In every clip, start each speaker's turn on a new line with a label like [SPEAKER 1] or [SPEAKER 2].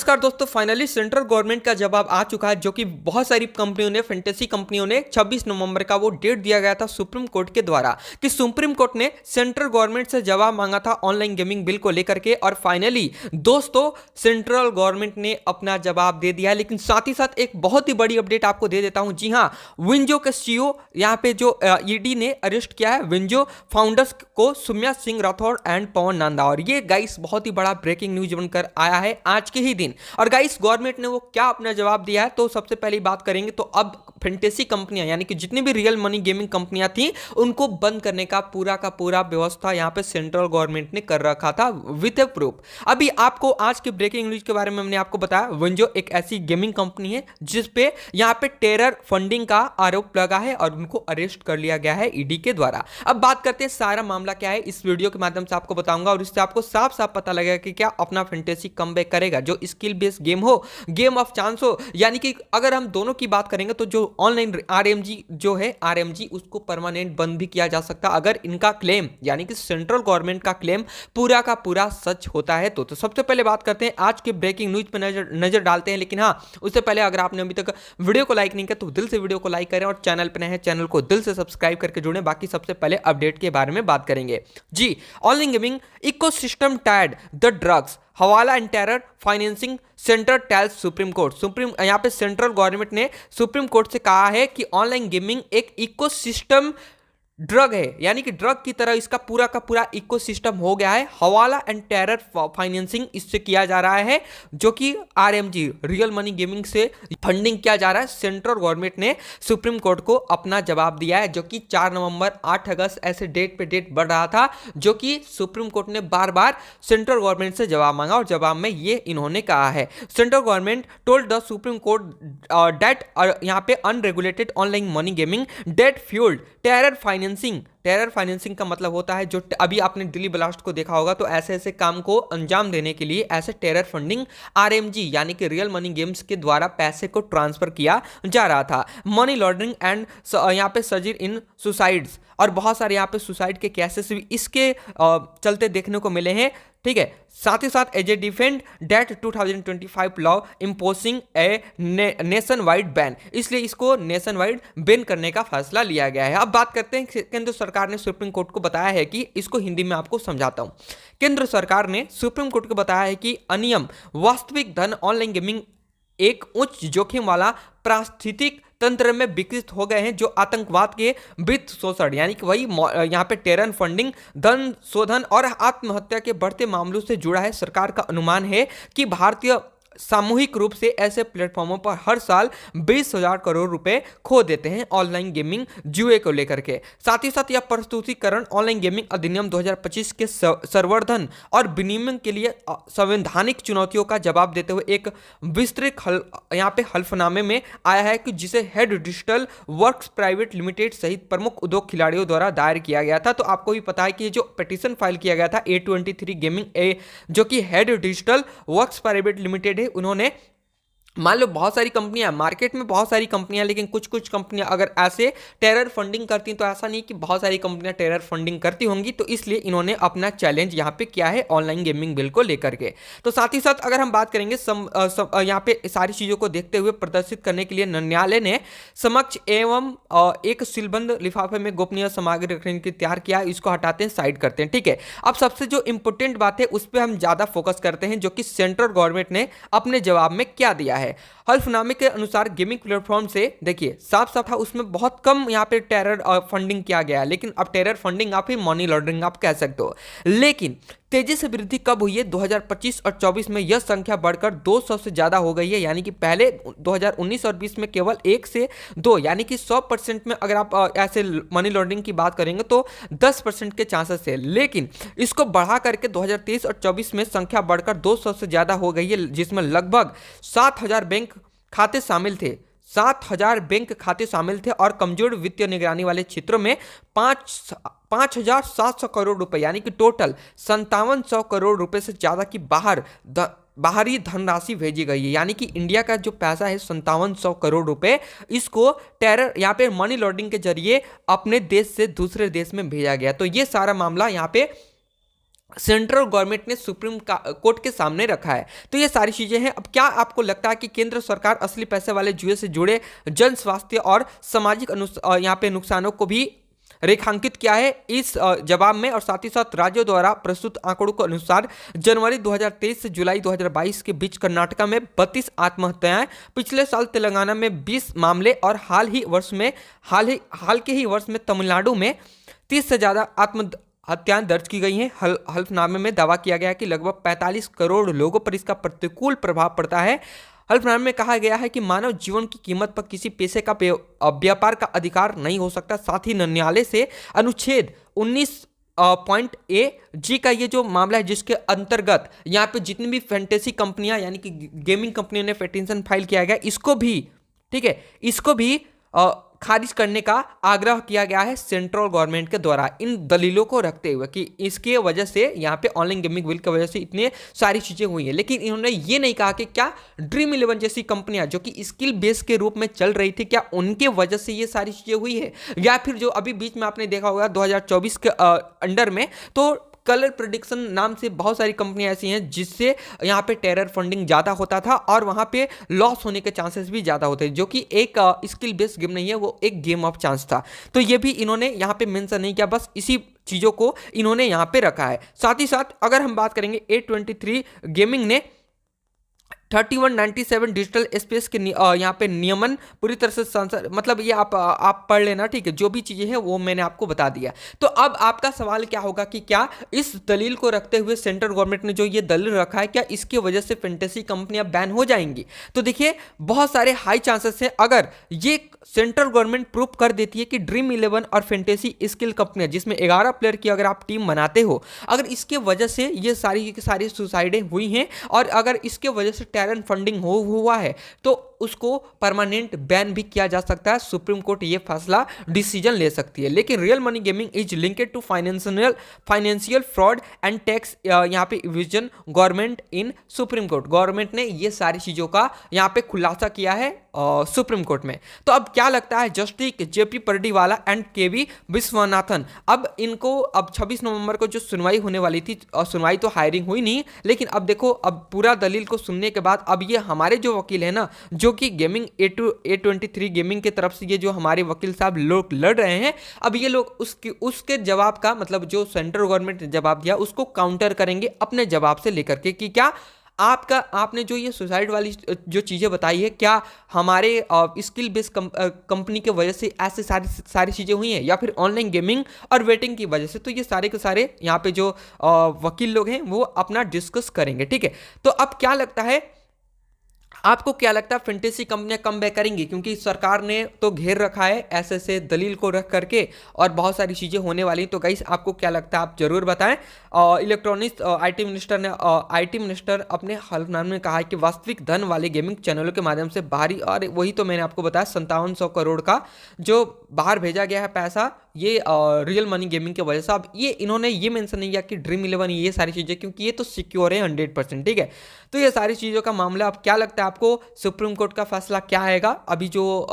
[SPEAKER 1] नमस्कार दोस्तों, finally central government का जवाब आ चुका है, जो कि बहुत सारी कंपनियों ने, फैंटेसी कंपनियों ने 26 नवंबर का वो डेट दिया गया था सुप्रीम कोर्ट के द्वारा कि सुप्रीम कोर्ट ने सेंट्रल गवर्नमेंट से जवाब मांगा था ऑनलाइन गेमिंग बिल को लेकर के। और फाइनली दोस्तों सेंट्रल गवर्नमेंट ने अपना जवाब दे दिया है। लेकिन साथ ही साथ एक बहुत ही बड़ी अपडेट आपको दे देता हूं। जी हां, विंजो के सीईओ यहाँ पे जो ईडी ने अरेस्ट किया है विंजो फाउंडर्स को, सुम्या सिंह राठौर एंड पवन नंदा। और ये गाइस बहुत ही बड़ा ब्रेकिंग न्यूज बनकर आया है आज के ही दिन। और गाइस गवर्नमेंट ने वो क्या अपना जवाब दिया है, तो सबसे पहली बात करेंगे तो अब फैंटेसी कंपनियां यानी कि जितनी भी रियल मनी गेमिंग कंपनियां थी उनको बंद करने का पूरा व्यवस्था यहां पे सेंट्रल गवर्नमेंट ने कर रखा था विद ए प्रूफ। अभी आपको आज के ब्रेकिंग न्यूज के बारे में हमने आपको बताया, विंजो एक ऐसी गेमिंग कंपनी है जिस पे यहां पे टेरर फंडिंग का आरोप लगा है और उनको अरेस्ट कर लिया गया है ईडी के द्वारा। अब बात करते हैं सारा मामला क्या है, इस वीडियो के माध्यम से आपको बताऊंगा और इससे आपको साफ साफ पता लगेगा कि क्या अपना फैंटेसी कमबैक करेगा, जो स्किल बेस्ड गेम हो, गेम ऑफ चांस हो। यानी कि अगर हम दोनों की बात करेंगे तो जो ऑनलाइन आरएमजी जो है, आरएमजी उसको परमानेंट बंद भी किया जा सकता अगर इनका क्लेम यानी कि सेंट्रल गवर्नमेंट का क्लेम पूरा का पूरा सच होता है तो सबसे पहले बात करते हैं आज के ब्रेकिंग न्यूज पे नजर डालते हैं। लेकिन हाँ, उससे पहले अगर आपने अभी तक वीडियो को लाइक नहीं किया तो दिल से वीडियो को लाइक करें और चैनल पर नए हैं चैनल को दिल से सब्सक्राइब करके जुड़ें। बाकी सबसे पहले अपडेट के बारे में बात करेंगे। जी, ऑनलाइन गेमिंग इकोसिस्टम टायर्ड to drugs, hawala and terror financing centre tells Supreme Court. यहाँ पे सेंट्रल गवर्नमेंट ने सुप्रीम कोर्ट से कहा है कि ऑनलाइन गेमिंग एक इकोसिस्टम ड्रग है, यानी कि ड्रग की तरह इसका पूरा का पूरा इकोसिस्टम हो गया है। हवाला एंड टेरर फाइनेंसिंग इससे किया जा रहा है, जो कि आरएमजी रियल मनी गेमिंग से फंडिंग किया जा रहा है। सेंट्रल गवर्नमेंट ने सुप्रीम कोर्ट को अपना जवाब दिया है, जो कि 4 नवंबर 8 अगस्त ऐसे डेट पे डेट बढ़ रहा था, जो कि सुप्रीम कोर्ट ने बार बार सेंट्रल गवर्नमेंट से जवाब मांगा और जवाब में ये इन्होंने कहा है। Central government told the Supreme Court that यहाँ पे unregulated online money gaming that fuelled terror financing का मतलब होता है, जो अभी आपने दिल्ली ब्लास्ट को देखा होगा, तो ऐसे ऐसे काम को अंजाम देने के लिए ऐसे टेरर फंडिंग आरएमजी यानी कि रियल मनी गेम्स के द्वारा पैसे को ट्रांसफर किया जा रहा था। मनी लॉन्ड्रिंग एंड यहाँ पे सजीर इन सुसाइड्स, और बहुत सारे यहाँ पे सुसाइड के केसेस भी इसके चलते देखने को मिले हैं। ठीक है, साथ ही साथ as a defend that 2025 law imposing a nationwide ban, इसलिए इसको नेशन वाइड बैन करने का फैसला लिया गया है। अब बात करते हैं केंद्र सरकार ने सुप्रीम कोर्ट को बताया है कि, इसको हिंदी में आपको समझाता हूं। केंद्र सरकार ने सुप्रीम कोर्ट को बताया है कि अनियम वास्तविक धन ऑनलाइन गेमिंग एक उच्च जोखिम वाला पारिस्थितिक तंत्र में विकसित हो गए हैं, जो आतंकवाद के वित्त शोषण यानी कि वही यहाँ पे टेरर फंडिंग, धन शोधन और आत्महत्या के बढ़ते मामलों से जुड़ा है। सरकार का अनुमान है कि भारतीय सामूहिक रूप से ऐसे प्लेटफॉर्मों पर हर साल 20,000 करोड़ रुपए खो देते हैं ऑनलाइन गेमिंग जुए को लेकर के। साथ ही साथ यह प्रस्तुतिकरण ऑनलाइन गेमिंग अधिनियम 2025 के संवर्धन और विनियमन के लिए संवैधानिक चुनौतियों का जवाब देते हुए एक विस्तृत यहाँ पे हल्फनामे में आया है, कि जिसे head digital works private limited सहित प्रमुख उद्योग खिलाड़ियों द्वारा दायर किया गया था। तो आपको भी पता है कि जो पिटीशन फाइल किया गया था A23 गेमिंग जो कि head digital works private limited, उन्होंने, मान लो बहुत सारी कंपनियां मार्केट में, बहुत सारी कंपनियां, लेकिन कुछ कुछ कंपनियां अगर ऐसे टेरर फंडिंग करती हैं, तो ऐसा नहीं कि बहुत सारी कंपनियां टेरर फंडिंग करती होंगी, तो इसलिए इन्होंने अपना चैलेंज यहां पे किया है ऑनलाइन गेमिंग बिल को लेकर के। तो साथ ही साथ अगर हम बात करेंगे यहां पे सारी चीजों को देखते हुए प्रदर्शित करने के लिए न्यायालय ने समक्ष एवं एक सीलबंद लिफाफे में गोपनीय सामग्री रखने के लिए तैयार किया, इसको हटाते हैं, साइड करते हैं। ठीक है, अब सबसे जो इंपॉर्टेंट बात है उस पर हम ज्यादा फोकस करते हैं, जो कि सेंट्रल गवर्नमेंट ने अपने जवाब में क्या दिया है। हल्फनामे के अनुसार गेमिंग प्लेटफॉर्म से, देखिए साफ साफ था, उसमें बहुत कम यहाँ पे टेरर फंडिंग किया गया है, लेकिन अब टेरर फंडिंग आप ही मनी लॉन्ड्रिंग आप कह सकते हो। लेकिन तेजी से वृद्धि कब हुई है? 2025 और 24 में यह संख्या बढ़कर 200 से ज्यादा हो गई है, यानी कि पहले 2019 और 20 में केवल 1 से 2 यानी कि 100% में अगर आप ऐसे मनी लॉन्ड्रिंग की बात करेंगे तो 10% के चांसेस है। लेकिन इसको बढ़ा करके 2023 और 24 में संख्या बढ़कर 200 से ज्यादा हो गई है, जिसमें लगभग 7,000 बैंक खाते शामिल थे। 7,000 बैंक खाते शामिल थे और कमजोर वित्तीय निगरानी वाले क्षेत्रों में 5,700 करोड़ रुपए यानी कि टोटल 5700 करोड़ रुपए से ज्यादा की बाहरी धनराशि भेजी गई है। यानी कि इंडिया का जो पैसा है 5700 करोड़ रुपए, इसको टेरर यहाँ पे मनी लॉन्ड्रिंग के जरिए अपने देश से दूसरे देश में भेजा गया। तो ये सारा मामला यहाँ पे सेंट्रल गवर्नमेंट ने सुप्रीम कोर्ट के सामने रखा है। तो ये सारी चीजें हैं। अब क्या आपको लगता है कि केंद्र सरकार असली पैसे वाले जुए से जुड़े जन स्वास्थ्य और सामाजिक यहाँ पे नुकसानों को भी रेखांकित किया है इस जवाब में? और साथ ही साथ राज्यों द्वारा प्रस्तुत आंकड़ों के अनुसार जनवरी 2023 से जुलाई 2022 के बीच कर्नाटका में 32 आत्महत्याएं, पिछले साल तेलंगाना में 20 मामले और हाल के ही वर्ष में तमिलनाडु में 30 से ज्यादा हत्याएं दर्ज की गई हैं। हल्फनामे में दावा किया गया है कि लगभग 45 करोड़ लोगों पर इसका प्रतिकूल प्रभाव पड़ता है। हल्फनामे में कहा गया है कि मानव जीवन की कीमत पर किसी पैसे का व्यापार का अधिकार नहीं हो सकता। साथ ही न्यायालय से अनुच्छेद 19.A(G) का ये जो मामला है, जिसके अंतर्गत यहाँ पे जितनी भी फैंटेसी कंपनियां यानी कि गेमिंग कंपनियों ने पिटीशन फाइल किया गया, इसको भी, ठीक है, इसको भी खारिज करने का आग्रह किया गया है सेंट्रल गवर्नमेंट के द्वारा, इन दलीलों को रखते हुए कि इसके वजह से यहाँ पे ऑनलाइन गेमिंग बिल की वजह से इतने सारी चीजें हुई हैं। लेकिन इन्होंने ये नहीं कहा कि क्या ड्रीम 11 जैसी कंपनियां जो कि स्किल बेस के रूप में चल रही थी, क्या उनके वजह से ये सारी चीजें हुई है, या फिर जो अभी बीच में आपने देखा होगा 2024 के अंडर में तो कलर प्रेडिक्शन नाम से बहुत सारी कंपनियां ऐसी हैं जिससे यहाँ पे टेरर फंडिंग ज़्यादा होता था और वहाँ पे लॉस होने के चांसेस भी ज़्यादा होते हैं, जो कि एक स्किल बेस्ड गेम नहीं है, वो एक गेम ऑफ चांस था। तो ये भी इन्होंने यहाँ पे मेंशन नहीं किया, बस इसी चीज़ों को इन्होंने यहाँ पे रखा है। साथ ही साथ अगर हम बात करेंगे A23 गेमिंग ने 3197 डिजिटल स्पेस के यहाँ पे नियमन पूरी तरह से मतलब ये आप पढ़ लेना, ठीक है, जो भी चीजें हैं वो मैंने आपको बता दिया। तो अब आपका सवाल क्या होगा कि क्या इस दलील को रखते हुए सेंट्रल गवर्नमेंट ने जो ये दलील रखा है, क्या इसकी वजह से फैंटेसी कंपनियां बैन हो जाएंगी? तो देखिए बहुत सारे हाई चांसेस हैं। अगर ये सेंट्रल गवर्नमेंट प्रूव कर देती है कि ड्रीम 11 और फैंटेसी स्किल कंपनियां जिसमें 11 प्लेयर की अगर आप टीम बनाते हो, अगर इसके वजह से ये सारी सुसाइडें हुई हैं और अगर इसके वजह से टैलेंट फंडिंग हुआ है, तो उसको परमानेंट बैन भी किया जा सकता है। सुप्रीम कोर्ट ये फैसला डिसीजन ले सकती है। लेकिन real money gaming is linked to financial fraud and tax यहाँ पे evasion government in Supreme Court. Government ने ये सारी चीजों का यहाँ पे खुलासा किया है सुप्रीम कोर्ट में। तो अब क्या लगता है जस्टिस जेपी परडीवाला एंड केवी विश्वनाथन, अब इनको अब 26 नवंबर को जो सुनवाई होने वाली थी, सुनवाई तो हायरिंग हुई नहीं, लेकिन अब देखो अब पूरा दलील को सुनने के बाद अब ये हमारे जो वकील है ना, जो कि गेमिंग A23 गेमिंग की तरफ से ये जो हमारे वकील साहब लोग लड़ रहे हैं, अब ये लोग उसके जवाब का मतलब जो सेंट्रल गवर्नमेंट ने जवाब दिया उसको काउंटर करेंगे अपने जवाब से लेकर के कि क्या आपने जो ये सुसाइड वाली जो चीज़ें बताई है, क्या हमारे स्किल बेस्ड कंपनी के वजह से ऐसे सारी चीज़ें हुई हैं या फिर ऑनलाइन गेमिंग और वेटिंग की वजह से? तो ये सारे के सारे यहाँ पे जो वकील लोग हैं वो अपना डिस्कस करेंगे, ठीक है। तो अब क्या लगता है, आपको क्या लगता है फैंटेसी कंपनियां कम बैक करेंगी? क्योंकि सरकार ने तो घेर रखा है ऐसे दलील को रख करके और बहुत सारी चीज़ें होने वाली। तो गाइस आपको क्या लगता है आप जरूर बताएं। इलेक्ट्रॉनिक्स आईटी मिनिस्टर अपने हल्फनामे में कहा है कि वास्तविक धन वाले गेमिंग चैनलों के माध्यम से बाहरी, और वही तो मैंने आपको बताया 5700 करोड़ का जो बाहर भेजा गया है पैसा, ये रियल मनी गेमिंग की वजह से। अब ये इन्होंने ये मेंशन नहीं किया कि ड्रीम 11 ये सारी चीज़ें, क्योंकि ये तो सिक्योर है 100%, ठीक है। तो ये सारी चीज़ों का मामला, अब क्या लगता है आपको सुप्रीम कोर्ट का फैसला क्या आएगा? अभी जो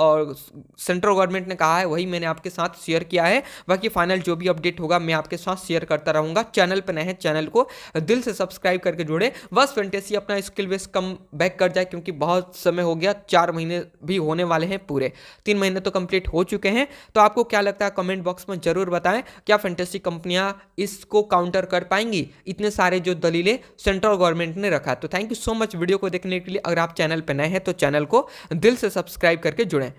[SPEAKER 1] सेंट्रल गवर्नमेंट ने कहा है वही मैंने आपके साथ शेयर किया है। बाकी फाइनल जो भी अपडेट होगा मैं आपके साथ शेयर करता रहूँगा। चैनल पर नए हैं, चैनल को दिल से सब्सक्राइब करके जुड़े, बस फैंटेसी अपना स्किल बेस कम बैक कर जाए, क्योंकि बहुत समय हो गया, 4 महीने भी होने वाले हैं, पूरे 3 महीने तो कंप्लीट हो चुके हैं। तो आपको क्या लगता है कमेंट बॉक्स में जरूर बताएं, क्या फैंटेसी कंपनियां इसको काउंटर कर पाएंगी, इतने सारे जो दलीलें सेंट्रल गवर्नमेंट ने रखा। तो thank you so much video को देखने के लिए। अगर आप चैनल पर नए हैं तो चैनल को दिल से सब्सक्राइब करके जुड़ें।